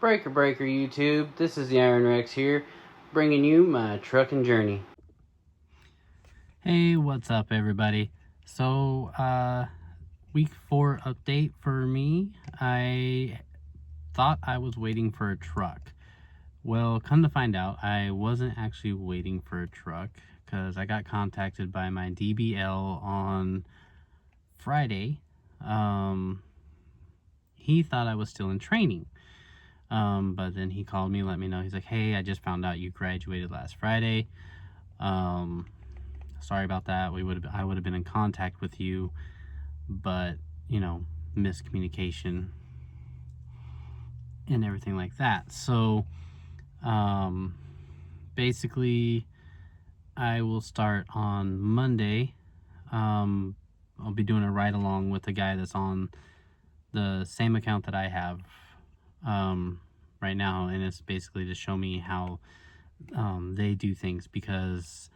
Breaker YouTube, this is the Ironrex here, bringing you my trucking journey. Hey, what's up everybody? So, week 4 update for me. I thought I was waiting for a truck. Well, come to find out, I wasn't actually waiting for a truck because I got contacted by my DBL on Friday. He thought I was still in training. But then he called me, let me know. He's like, hey, I just found out you graduated last Friday. Sorry about that. I would have been in contact with you, but miscommunication and everything like that. So, basically, I will start on Monday. I'll be doing a ride along with a guy that's on the same account that I have right now, and it's basically to show me how they do things, because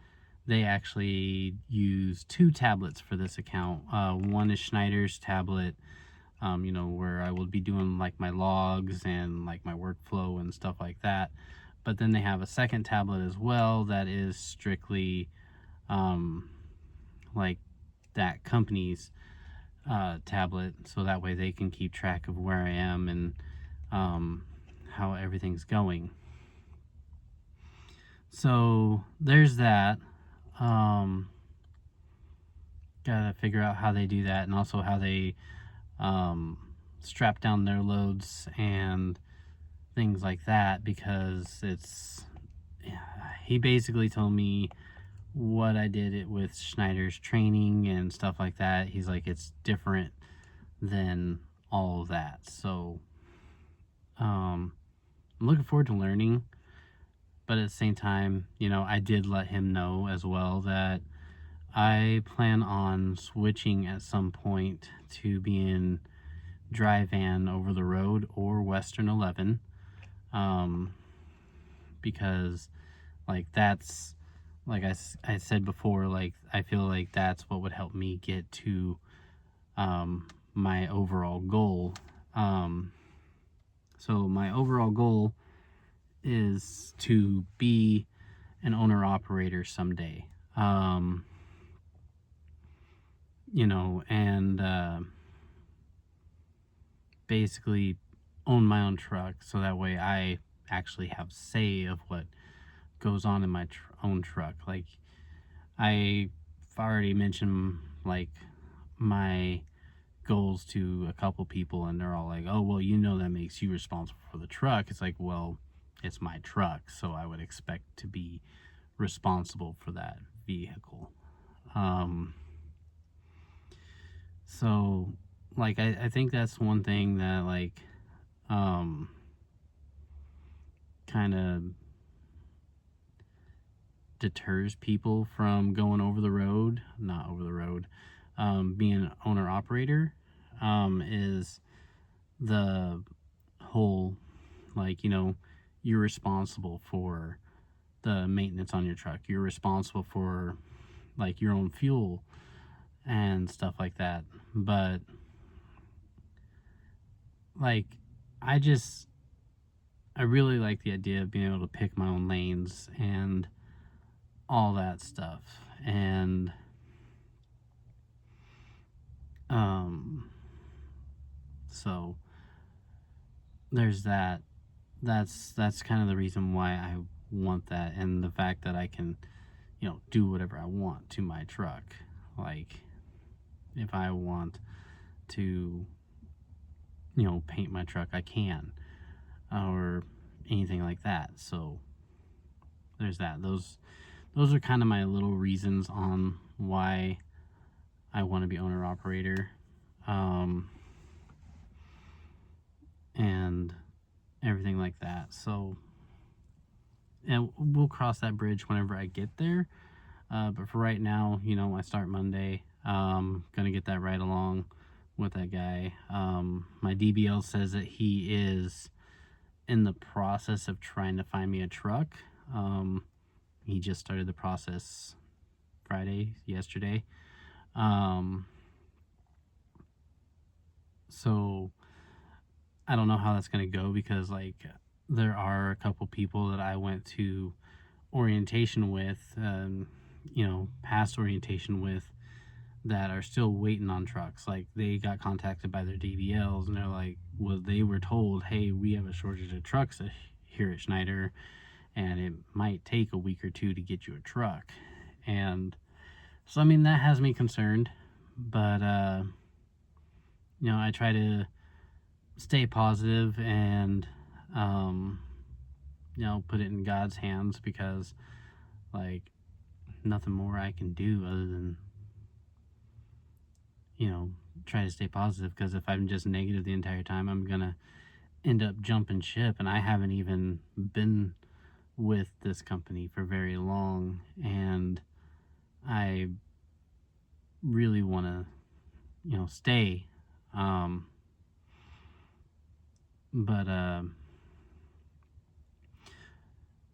they actually use 2 tablets for this account. One is Schneider's tablet, where I will be doing like my logs and like my workflow and stuff like that. But then they have a second tablet as well that is strictly like that company's tablet, so that way they can keep track of where I am and how everything's going. So there's that. Gotta figure out how they do that, and also how they strap down their loads and things like that, because he basically told me what I did it with Schneider's training and stuff like that. He's like, it's different than all of that. So I'm looking forward to learning, but at the same time, I did let him know as well that I plan on switching at some point to being dry van over the road or Western 11, because that's, like I said before, I feel like that's what would help me get to my overall goal. So my overall goal is to be an owner-operator someday. And basically own my own truck, so that way I actually have say of what goes on in my own truck. Like, I've already mentioned like my goals to a couple people, and they're all like, oh well, that makes you responsible for the truck. It's like, well, it's my truck, so I would expect to be responsible for that vehicle. So I think that's one thing that kind of deters people from going being an owner operator, is the whole, you're responsible for the maintenance on your truck. You're responsible for your own fuel and stuff like that. But I really like the idea of being able to pick my own lanes and all that stuff. And so there's that. That's kind of the reason why I want that, and the fact that I can do whatever I want to my truck. Like, if I want to paint my truck, I can, or anything like that. So there's that. Those are kind of my little reasons on why I want to be owner operator, and everything like that. So, and we'll cross that bridge whenever I get there. But for right now, I start Monday. Gonna get that right along with that guy. My DBL says that he is in the process of trying to find me a truck. He just started the process yesterday. So I don't know how that's going to go, because like there are a couple people that I went to orientation with, past orientation with, that are still waiting on trucks. Like they got contacted by their DVLs and they're like, well, they were told, hey, we have a shortage of trucks here at Schneider, and it might take a week or two to get you a truck. And so, I mean, that has me concerned, but, I try to stay positive and, put it in God's hands, because, like, nothing more I can do other than, try to stay positive. Because if I'm just negative the entire time, I'm gonna end up jumping ship. And I haven't even been with this company for very long, and I really want to, stay. Um, but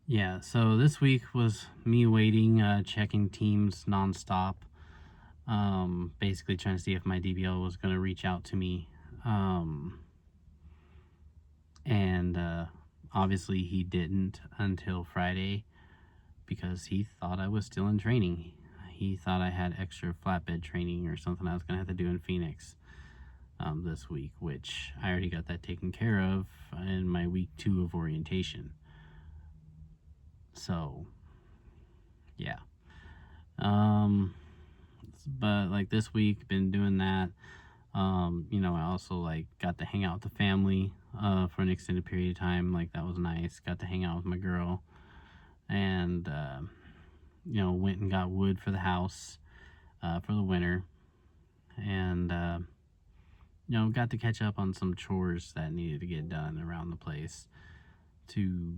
yeah, so this week was me waiting, checking Teams nonstop, basically trying to see if my DBL was going to reach out to me. And obviously he didn't until Friday, because he thought I was still in training. He thought I had extra flatbed training or something I was going to have to do in Phoenix this week, which I already got that taken care of in my week 2 of orientation. So, yeah. But like this week, been doing that. I also like got to hang out with the family for an extended period of time. Like that was nice. Got to hang out with my girl, and went and got wood for the house for the winter, and got to catch up on some chores that needed to get done around the place to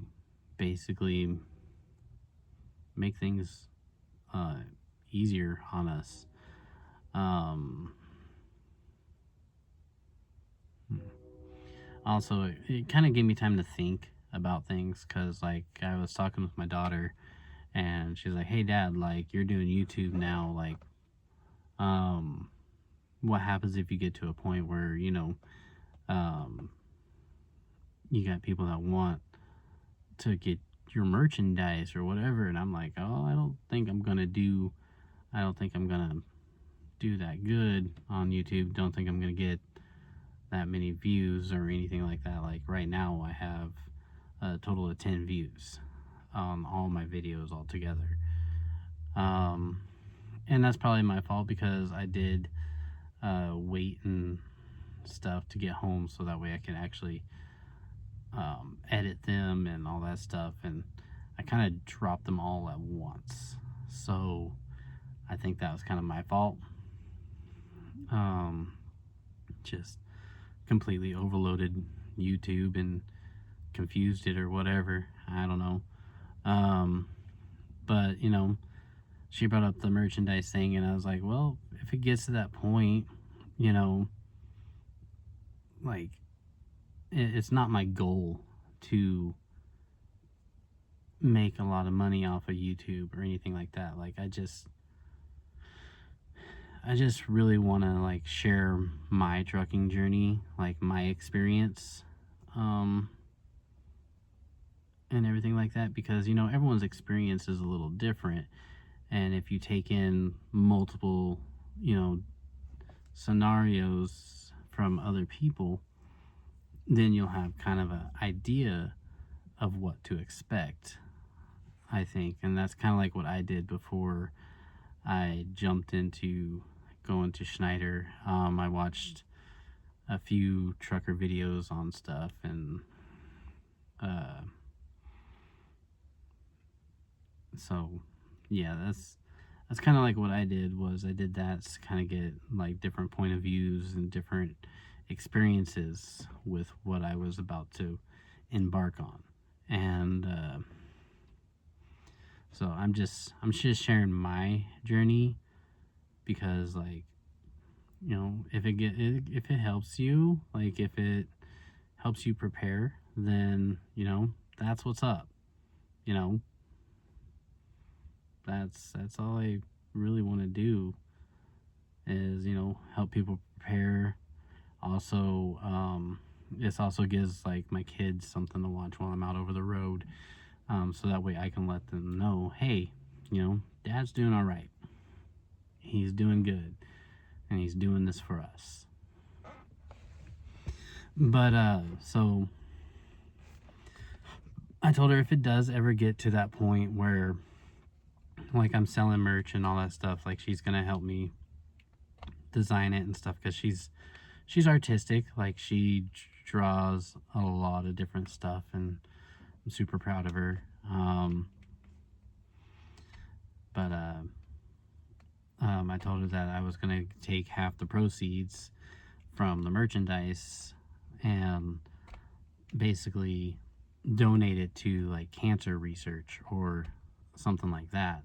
basically make things easier on us. Also, it kind of gave me time to think about things, because like I was talking with my daughter, and she's like, hey dad, like you're doing YouTube now, like what happens if you get to a point where um, you got people that want to get your merchandise or whatever? And I'm like, oh, I don't think I'm gonna do that good on YouTube. Don't think I'm gonna get that many views or anything like that. Like right now I have a total of 10 views on all my videos altogether. And that's probably my fault, because I did wait and stuff to get home, so that way I can actually edit them and all that stuff, and I kind of dropped them all at once, so I think that was kind of my fault. Just completely overloaded YouTube and confused it or whatever, I don't know. But she brought up the merchandise thing, and I was like, well, if it gets to that point, like it's not my goal to make a lot of money off of YouTube or anything like that. Like I just really want to like share my trucking journey, like my experience, and everything like that, because everyone's experience is a little different, and if you take in multiple scenarios from other people, then you'll have kind of an idea of what to expect, I think. And that's kind of like what I did before I jumped into going to Schneider. I watched a few trucker videos on stuff, and so yeah, that's kind of like what I did. Was I did that to kind of get like different point of views and different experiences with what I was about to embark on. And so I'm just sharing my journey, because like if it helps you, like if it helps you prepare, then that's what's up. That's all I really want to do, is help people prepare. Also this also gives like my kids something to watch while I'm out over the road, so that way I can let them know, hey, you know, Dad's doing all right. He's doing good, and he's doing this for us. But so I told her if it does ever get to that point where like I'm selling merch and all that stuff, like she's gonna help me design it and stuff, because she's artistic. Like she draws a lot of different stuff, and I'm super proud of her. But I told her that I was gonna take half the proceeds from the merchandise and basically donate it to like cancer research or something like that,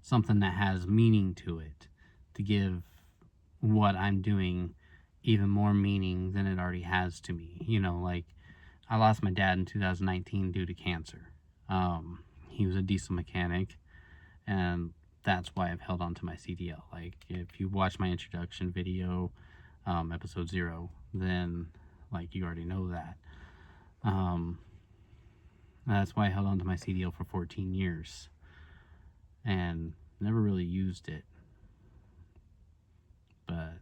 something that has meaning to it, to give what I'm doing even more meaning than it already has to me. You know, like I lost my dad in 2019 due to cancer. He was a diesel mechanic, and that's why I've held on to my CDL. Like if you watch my introduction video, episode 0, then like you already know that. That's why I held on to my CDL for 14 years and never really used it. But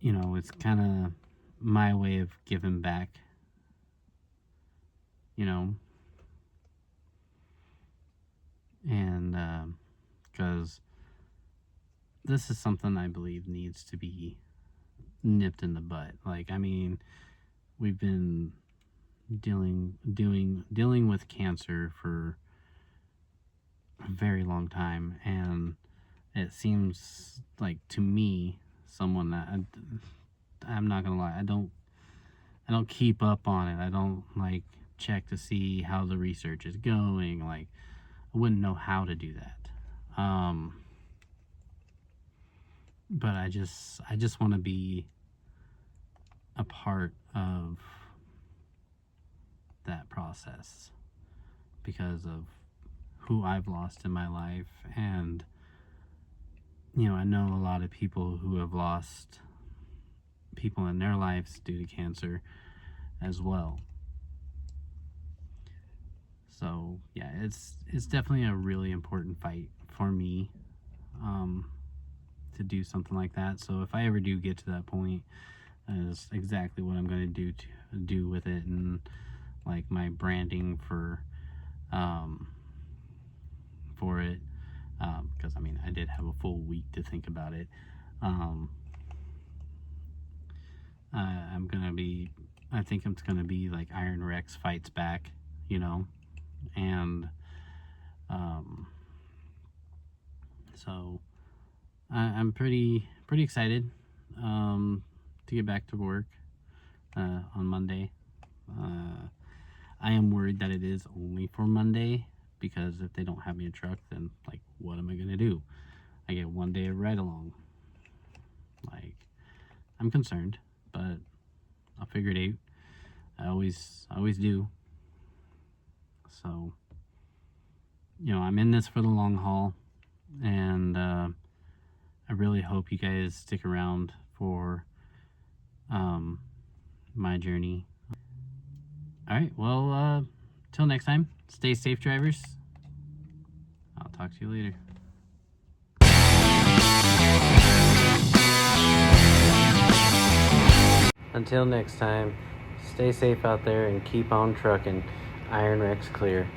you know, it's kind of my way of giving back, you know, and because this is something I believe needs to be nipped in the butt. Like, I mean, we've been dealing with cancer for a very long time, and it seems like, to me, someone that I'm not gonna lie, I don't keep up on it. I don't like check to see how the research is going. Like, I wouldn't know how to do that. But I just want to be a part of that process because of who I've lost in my life. And you know, I know a lot of people who have lost people in their lives due to cancer as well. So yeah, it's definitely a really important fight for me, to do something like that. So if I ever do get to that point, is exactly what I'm going to do with it, and like my branding for it, because I mean, I did have a full week to think about it. I think it's gonna be like Ironrex Fights Back, you know, and so I'm pretty excited to get back to work on Monday. I am worried that it is only for Monday, because if they don't have me a truck, then like, what am I gonna do? I get one day of ride along. Like, I'm concerned, but I'll figure it out. I always do. So, you know, I'm in this for the long haul, and I really hope you guys stick around for my journey. All right, well, till next time, stay safe, drivers. I'll talk to you later. Until next time, stay safe out there and keep on trucking. Ironrex clear.